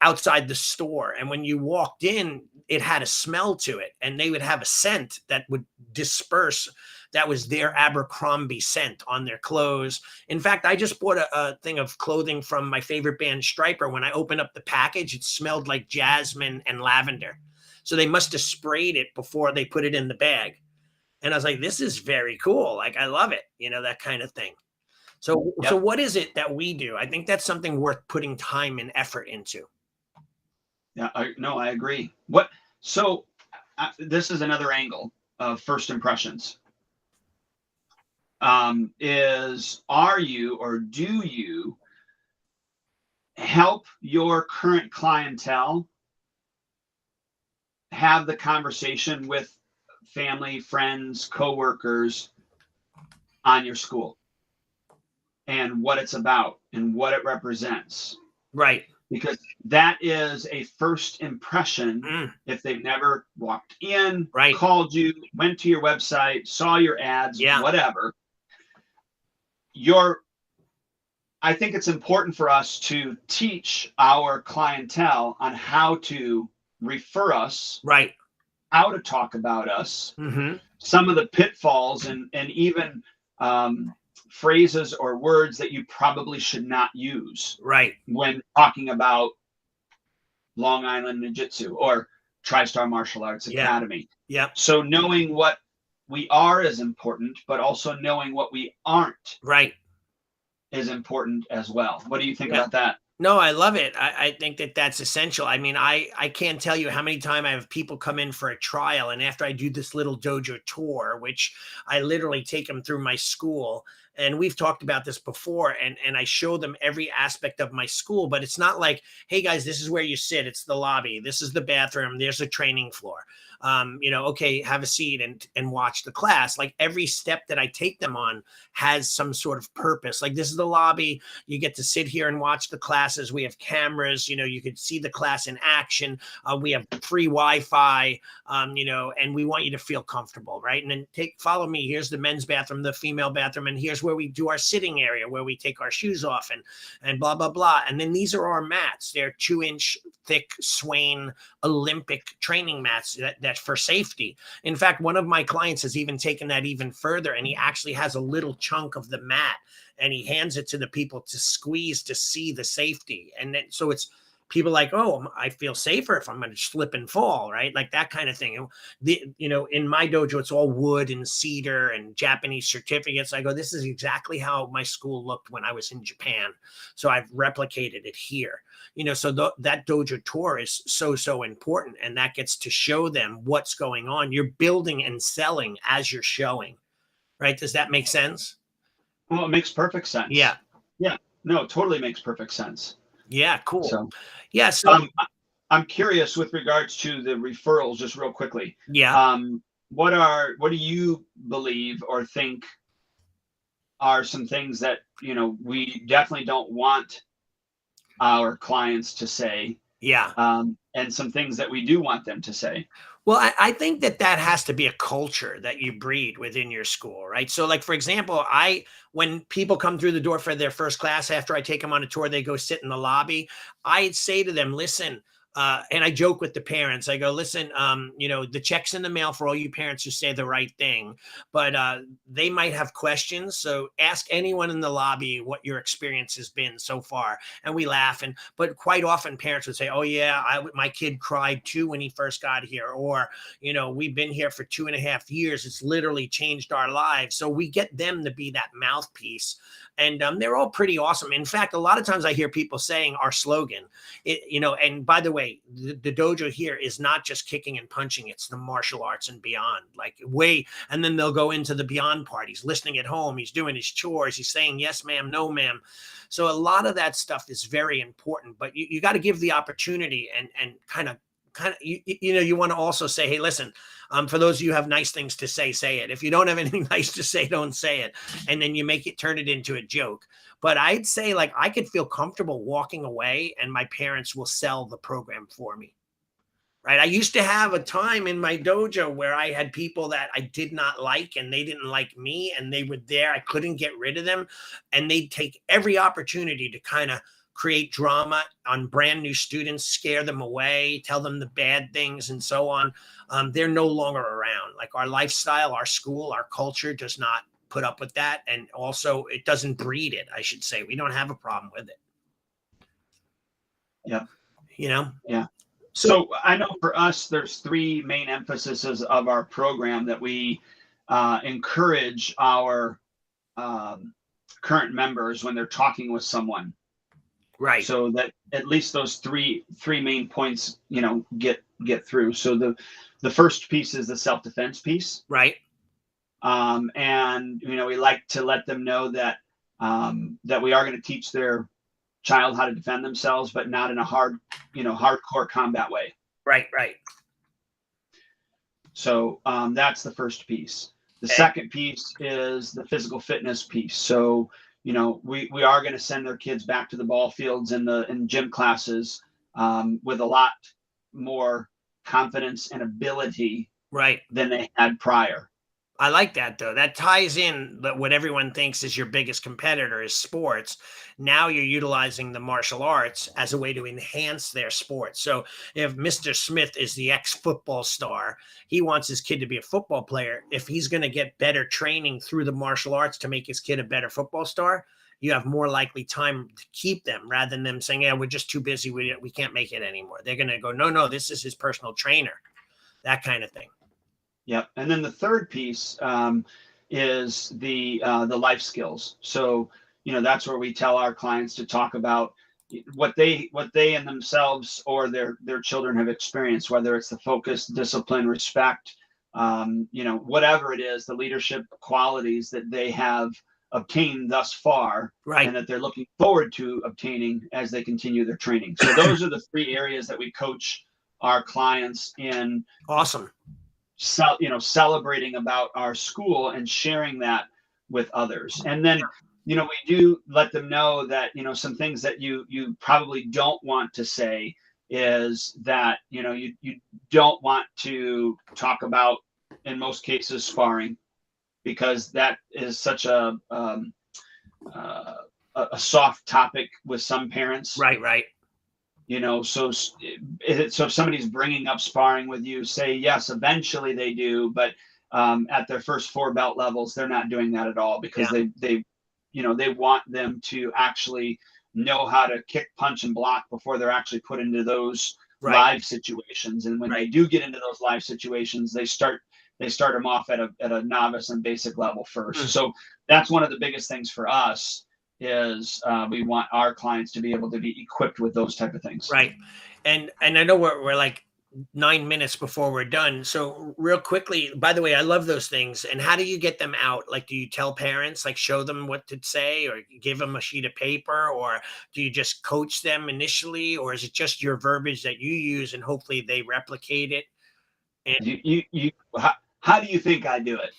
outside the store. And when you walked in, it had a smell to it, and they would have a scent that would disperse. That was their Abercrombie scent on their clothes. In fact, I just bought a thing of clothing from my favorite band, Stryper. When I opened up the package, it smelled like jasmine and lavender. So they must have sprayed it before they put it in the bag. And I was like, this is very cool. Like, I love it, that kind of thing. So, So what is it that we do? I think that's something worth putting time and effort into. Yeah, I agree. So this is another angle of first impressions. Are you, or do you help your current clientele have the conversation with family, friends, coworkers on your school and what it's about and what it represents? Right. Because that is a first impression. If they've never walked in, right, called you, went to your website, saw your ads, whatever. I think it's important for us to teach our clientele on how to refer us, right, how to talk about us, some of the pitfalls and even phrases or words that you probably should not use, right, when talking about Long Island Jiu-Jitsu or TriStar Martial Arts Academy. Yeah. So knowing what we are is important, but also knowing what we aren't, right, is important as well. What do you think about that? No, I love it. I think that's essential. I mean, I can't tell you how many times I have people come in for a trial, and after I do this little dojo tour, which I literally take them through my school, and we've talked about this before, and I show them every aspect of my school, but it's not like, hey guys, this is where you sit. It's the lobby. This is the bathroom. There's a training floor. Okay, have a seat and watch the class. Like, every step that I take them on has some sort of purpose. Like, this is the lobby. You get to sit here and watch the classes. We have cameras, you could see the class in action. We have free Wi-Fi, and we want you to feel comfortable, right? And then follow me. Here's the men's bathroom, the female bathroom, and here's where we do our sitting area, where we take our shoes off and blah, blah, blah. And then these are our mats. They're 2-inch thick Swain Olympic training mats that for safety. In fact, one of my clients has even taken that even further, and he actually has a little chunk of the mat, and he hands it to the people to squeeze to see the safety. And then, so it's people like, oh, I feel safer if I'm going to slip and fall, right? Like that kind of thing. In my dojo, it's all wood and cedar and Japanese certificates. I go, this is exactly how my school looked when I was in Japan. So I've replicated it here. So that dojo tour is so important, and that gets to show them what's going on. You're building and selling as you're showing, right? Does that make sense? Well, it makes perfect sense. Yeah. No, it totally makes perfect sense. Yeah, cool. So, yeah. So I'm curious with regards to the referrals, just real quickly. Yeah. What do you believe or think are some things that, we definitely don't want our clients to say, Yeah. and some things that we do want them to say? Well, I think that has to be a culture that you breed within your school, right? So, like, for example, when people come through the door for their first class, after I take them on a tour, they go sit in the lobby. I say to them, listen, and I joke with the parents. I go, listen, the check's in the mail for all you parents who say the right thing, but they might have questions. So ask anyone in the lobby what your experience has been so far. And we laugh. But quite often parents would say, oh yeah, my kid cried too when he first got here. Or, we've been here for 2.5 years. It's literally changed our lives. So we get them to be that mouthpiece. And they're all pretty awesome. In fact, a lot of times I hear people saying our slogan, and by the way, the dojo here is not just kicking and punching. It's the martial arts and beyond, and then they'll go into the beyond part. He's listening at home. He's doing his chores. He's saying, yes, ma'am, no, ma'am. So a lot of that stuff is very important, but you got to give the opportunity and kind of, you want to also say, hey, listen, for those of you who have nice things to say it. If you don't have anything nice to say, don't say it. And then you turn it into a joke. But I'd say, I could feel comfortable walking away and my parents will sell the program for me. Right. I used to have a time in my dojo where I had people that I did not like and they didn't like me and they were there. I couldn't get rid of them. And they'd take every opportunity to kind of create drama on brand new students, scare them away, tell them the bad things and so on. They're no longer around. Like, our lifestyle, our school, our culture does not put up with that. And also it doesn't breed it, I should say. We don't have a problem with it. Yeah. Yeah. So I know for us, there's 3 main emphases of our program that we encourage our current members when they're talking with someone. Right. So that at least those three main points, get through. So the first piece is the self-defense piece. Right. And we like to let them know that that we are going to teach their child how to defend themselves, but not in a hardcore combat way. Right. So that's the first piece. The second piece is the physical fitness piece. So we are going to send their kids back to the ball fields and gym classes with a lot more confidence and ability than they had prior. I like that, though. That ties in what everyone thinks is your biggest competitor is sports. Now you're utilizing the martial arts as a way to enhance their sport. So if Mr. Smith is the ex-football star, he wants his kid to be a football player. If he's going to get better training through the martial arts to make his kid a better football star, you have more likely time to keep them rather than them saying, yeah, we're just too busy. We can't make it anymore. They're going to go, no, this is his personal trainer, that kind of thing. Yep. And then the third piece is the life skills. So, that's where we tell our clients to talk about what they in themselves or their children have experienced, whether it's the focus, discipline, respect, whatever it is, the leadership qualities that they have obtained thus far, and that they're looking forward to obtaining as they continue their training. So those are the 3 areas that we coach our clients in. Awesome. Celebrating about our school and sharing that with others. And then, we do let them know that, some things that you probably don't want to say is that, you don't want to talk about, in most cases, sparring, because that is such a soft topic with some parents. Right. So if somebody's bringing up sparring with you, say yes, eventually they do, but at their first 4 belt levels, they're not doing that at all, because they want them to actually know how to kick, punch, and block before they're actually put into those live situations. And when they do get into those live situations, they start them off at a novice and basic level first. So that's one of the biggest things for us. Is we want our clients to be able to be equipped with those type of things. Right. And I know we're like 9 minutes before we're done. So real quickly, by the way, I love those things. And how do you get them out? Like, do you tell parents, like show them what to say, or give them a sheet of paper, or do you just coach them initially, or is it just your verbiage that you use and hopefully they replicate it? And how do you think I do it?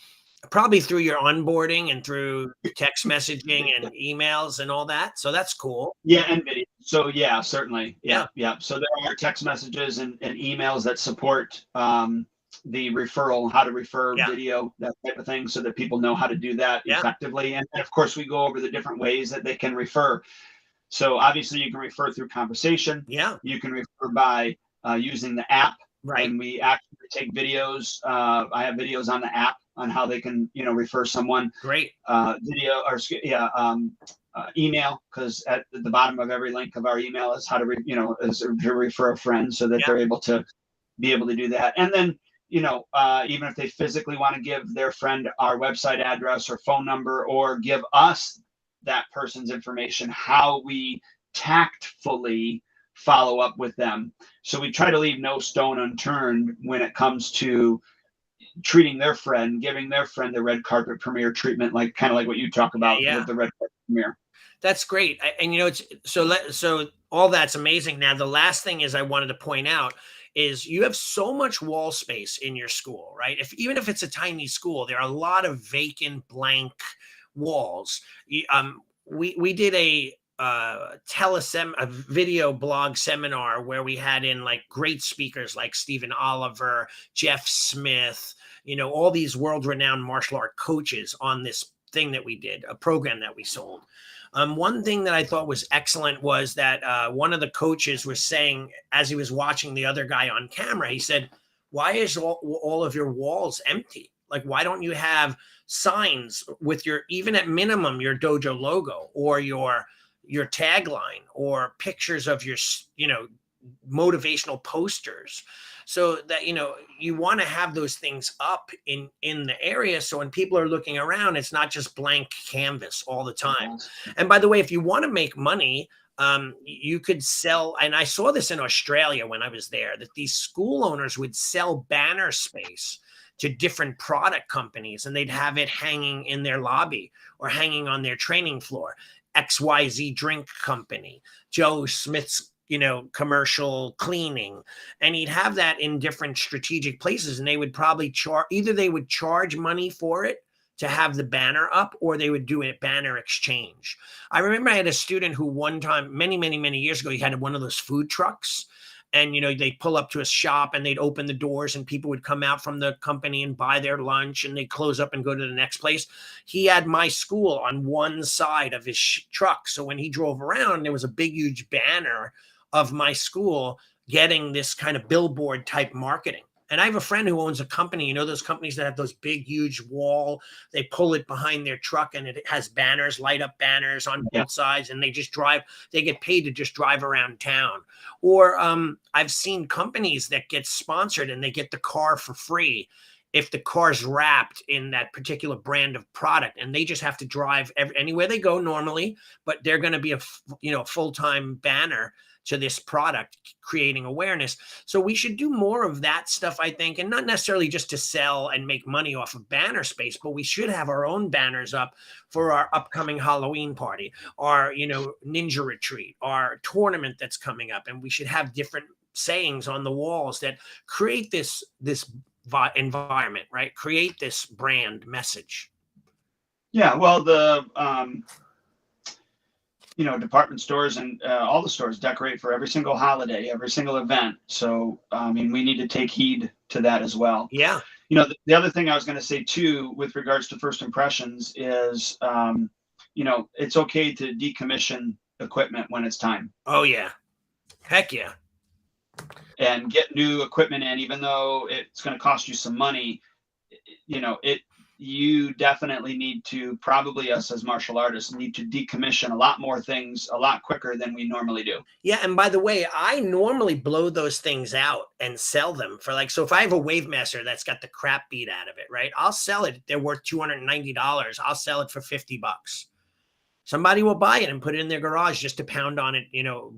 probably through your onboarding and through text messaging and emails and all that. So that's cool. Yeah, and video. So yeah, certainly. Yeah. Yeah. So there are text messages and emails that support the referral, how to refer Yeah. video, that type of thing, so that people know how to do that Yeah. effectively. And of course, we go over the different ways that they can refer. So obviously, you can refer through conversation. Yeah. You can refer by using the app. Right. And we actually take videos. I have videos on the app on how they can, refer someone. Great. Video or email, because at the bottom of every link of our email is how to, is to refer a friend, so that Yeah. they're able to do that. And then, even if they physically want to give their friend our website address or phone number, or give us that person's information, how we tactfully follow up with them. So we try to leave no stone unturned when it comes to treating their friend, giving their friend the red carpet premiere treatment, like kind of like what you talk about with the red carpet premiere. That's great. And it's so all that's amazing. Now, the last thing is I wanted to point out is you have so much wall space in your school, right? Even if it's a tiny school, there are a lot of vacant blank walls. We did a video blog seminar where we had in like great speakers like Stephen Oliver, Jeff Smith, all these world-renowned martial art coaches on this thing that we did, a program that we sold. One thing that I thought was excellent was that one of the coaches was saying, as he was watching the other guy on camera, he said, "Why is all of your walls empty? Like, why don't you have signs with even at minimum, your dojo logo or your tagline, or pictures of your, motivational posters, so that, you want to have those things up in the area. So when people are looking around, it's not just blank canvas all the time. And by the way, if you want to make money, you could sell, and I saw this in Australia when I was there, that these school owners would sell banner space to different product companies, and they'd have it hanging in their lobby or hanging on their training floor. XYZ drink company, Joe Smith's, commercial cleaning, and he'd have that in different strategic places, and they would probably either they would charge money for it to have the banner up, or they would do a banner exchange. I remember I had a student who one time, many, many, many years ago, he had one of those food trucks. And, they'd pull up to a shop and they'd open the doors and people would come out from the company and buy their lunch, and they'd close up and go to the next place. He had my school on one side of his truck. So when he drove around, there was a big, huge banner of my school getting this kind of billboard type marketing. And I have a friend who owns a company, those companies that have those big, huge wall, they pull it behind their truck and it has banners, light up banners on both sides, and they just drive, they get paid to just drive around town. Or I've seen companies that get sponsored and they get the car for free if the car's wrapped in that particular brand of product, and they just have to drive anywhere they go normally, but they're going to be a full-time banner to this product, creating awareness. So we should do more of that stuff, I think, and not necessarily just to sell and make money off of banner space, but we should have our own banners up for our upcoming Halloween party, our, ninja retreat, our tournament that's coming up. And we should have different sayings on the walls that create this environment, right? Create this brand message. Yeah, well, department stores and all the stores decorate for every single holiday, every single event. So, we need to take heed to that as well. Yeah. The other thing I was going to say too, with regards to first impressions is, it's okay to decommission equipment when it's time. Oh yeah. Heck yeah. And get new equipment in, even though it's going to cost you some money. You definitely need to, probably us as martial artists, need to decommission a lot more things a lot quicker than we normally do. Yeah. And by the way, I normally blow those things out and sell them for so if I have a Wave Master that's got the crap beat out of it, right? I'll sell it. They're worth $290. I'll sell it for $50. Somebody will buy it and put it in their garage just to pound on it,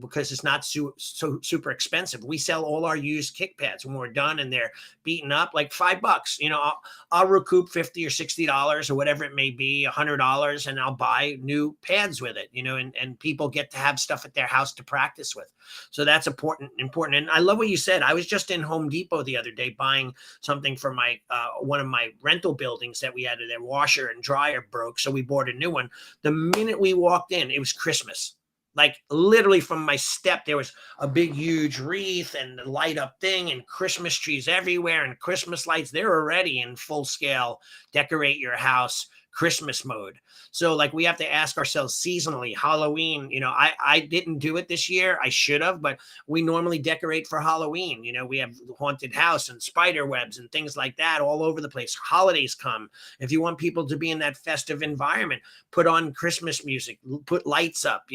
because it's not so super expensive. We sell all our used kick pads when we're done and they're beaten up, like $5. I'll recoup $50 or $60 or whatever it may be, $100, and I'll buy new pads with it, and people get to have stuff at their house to practice with. So that's important. And I love what you said. I was just in Home Depot the other day buying something for my one of my rental buildings that we had. Their washer and dryer broke, so we bought a new one. The minute we walked in, it was Christmas. Like literally from my step, there was a big, huge wreath and the light up thing and Christmas trees everywhere and Christmas lights. They're already in full scale, decorate your house, Christmas mode. So like we have to ask ourselves seasonally, Halloween, I didn't do it this year. I should have, but we normally decorate for Halloween. We have haunted house and spider webs and things like that all over the place. Holidays come. If you want people to be in that festive environment, put on Christmas music, put lights up,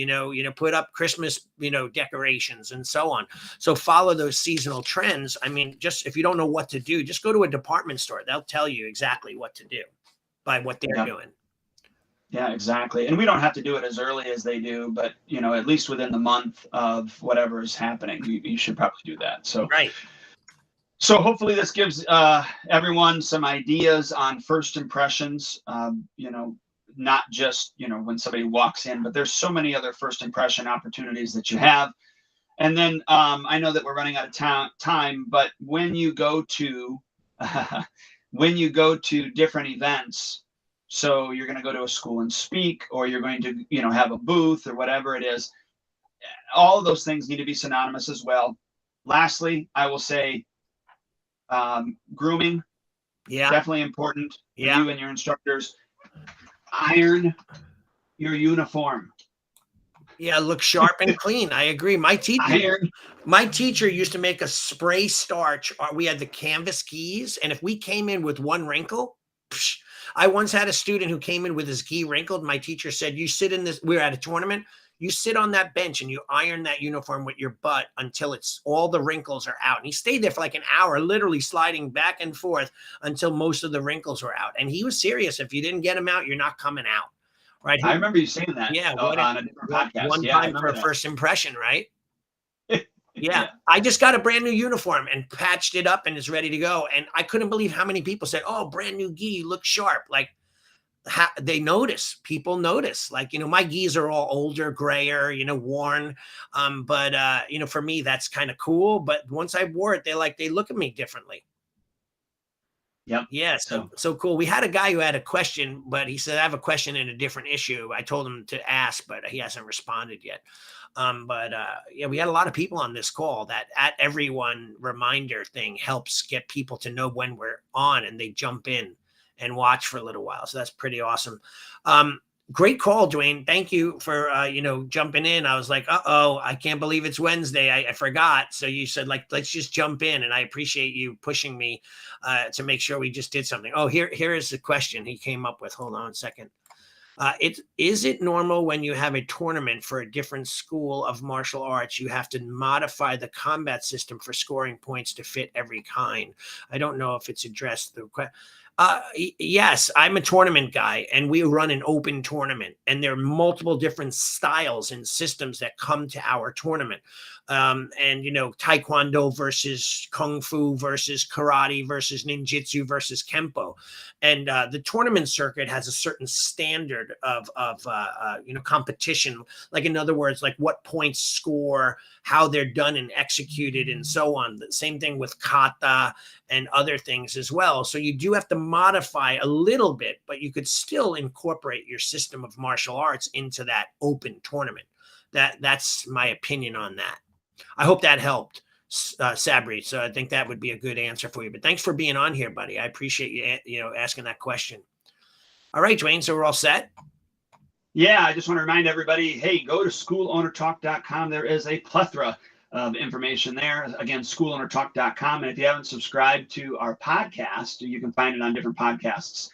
put up Christmas, decorations and so on. So follow those seasonal trends. I mean, just if you don't know what to do, just go to a department store. They'll tell you exactly what to do by what they're doing. Yeah, exactly. And we don't have to do it as early as they do, but at least within the month of whatever is happening, you should probably do that. So, right. So hopefully this gives everyone some ideas on first impressions, not just, when somebody walks in, but there's so many other first impression opportunities that you have. And then I know that we're running out of time, but when you go to different events, so you're going to go to a school and speak, or you're going to, have a booth or whatever it is, all of those things need to be synonymous as well. Lastly, I will say grooming, definitely important for you and your instructors. Iron your uniform. Yeah, look sharp and clean. I agree. My teacher used to make a spray starch. We had the canvas keys, and if we came in with one wrinkle, I once had a student who came in with his key wrinkled. My teacher said, "You sit in this." We were at a tournament. You sit on that bench and you iron that uniform with your butt until it's all the wrinkles are out. And he stayed there for like an hour, literally sliding back and forth until most of the wrinkles were out. And he was serious. If you didn't get them out, you're not coming out. Right. I remember you saying that. Yeah. On a different podcast. One time for a first impression, right? Yeah. I just got a brand new uniform and patched it up and it's ready to go. And I couldn't believe how many people said, "Oh, brand new gi, look sharp." Like they notice. People notice. Like, my gis are all older, grayer, worn. But for me, that's kind of cool. But once I wore it, they look at me differently. Yep. Yeah. So cool. We had a guy who had a question, but he said, "I have a question in a different issue." I told him to ask, but he hasn't responded yet. We had a lot of people on this call. That at everyone reminder thing helps get people to know when we're on, and they jump in and watch for a little while. So that's pretty awesome. Great call, Dwayne. Thank you for, jumping in. I was like, I can't believe it's Wednesday. I forgot. So you said, let's just jump in. And I appreciate you pushing me to make sure we just did something. Oh, here is the question he came up with. Hold on a second. Is it normal when you have a tournament for a different school of martial arts, you have to modify the combat system for scoring points to fit every kind? I don't know if it's addressed the question. Yes, I'm a tournament guy, and we run an open tournament, and there are multiple different styles and systems that come to our tournament. Taekwondo versus Kung Fu versus karate versus ninjutsu versus Kempo. And the tournament circuit has a certain standard of competition. Like, in other words, like what points score, how they're done and executed, and so on. The same thing with kata and other things as well. So you do have to modify a little bit, but you could still incorporate your system of martial arts into that open tournament. That's my opinion on that. I hope that helped, Sabri. So I think that would be a good answer for you. But thanks for being on here, buddy. I appreciate you, asking that question. All right, Dwayne. So we're all set. Yeah, I just want to remind everybody, hey, go to schoolownertalk.com. There is a plethora of information there. Again, schoolownertalk.com. And if you haven't subscribed to our podcast, you can find it on different podcasts.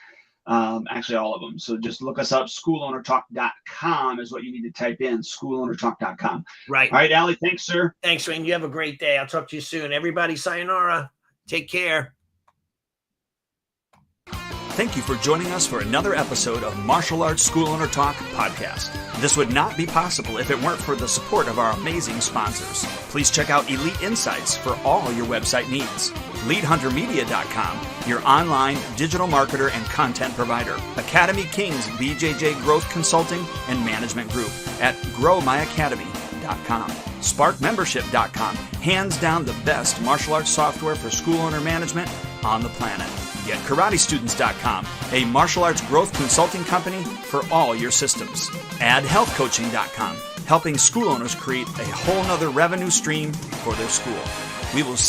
Actually, all of them. So just look us up. Schoolownertalk.com is what you need to type in. Schoolownertalk.com. Right. All right, Allie. Thanks, sir. Thanks, Wayne. You have a great day. I'll talk to you soon. Everybody, sayonara. Take care. thank you for joining us for another episode of Martial Arts School Owner Talk podcast. This would not be possible if it weren't for the support of our amazing sponsors. Please check out Elite Insights for all your website needs. LeadHunterMedia.com, your online digital marketer and content provider. Academy Kings BJJ Growth Consulting and Management Group at GrowMyAcademy.com. SparkMembership.com, hands down the best martial arts software for school owner management on the planet. GetKarateStudents.com, a martial arts growth consulting company for all your systems. AddHealthCoaching.com, helping school owners create a whole nother revenue stream for their school. We will see